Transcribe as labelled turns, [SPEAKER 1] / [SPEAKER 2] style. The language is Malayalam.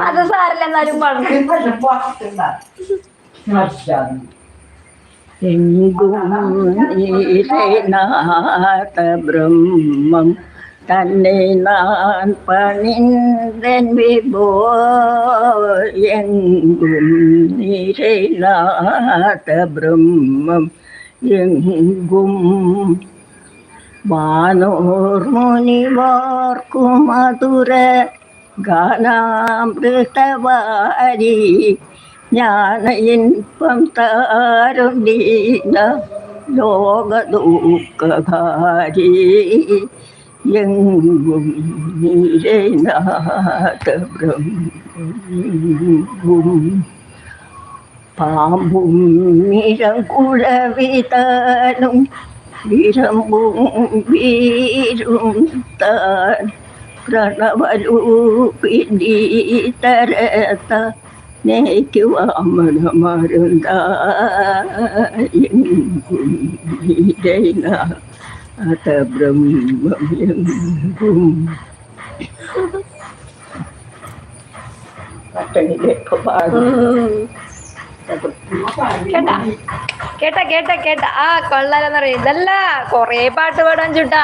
[SPEAKER 1] അത് സാരല്ല എന്നാലും പറഞ്ഞു
[SPEAKER 2] ബ്രഹ്മം തന്നെ നാൻ പണിന്തൻ വിഭോ എങ്കും നിരനാഥ ബ്രഹ്മം എങ്കും വാനോർ മുനിവാർക്കു മധുര ഗാനാമൃതവാരി ജ്ഞാന ഇൻപം താരുണ്ടീന ലോകദുഃഖകാരി എങ്കും നിരനാഥ ബ്രഹ്മം പാമ്പും നിരകുഴവിതാനും വിരമ്പും വീരും താൻ പ്രണവരൂപിണീ തരത്ത നിരനാഥ ബ്രഹ്മം എങ്കും പട്ടണിലേക്ക് പാടും
[SPEAKER 1] കേട്ടാ കേട്ടാ കേട്ടാ കേട്ടാ ആ കൊള്ളാലെന്ന് പറയും ഇതല്ല കൊറേ പാട്ട് പാടാൻ ചുട്ടാ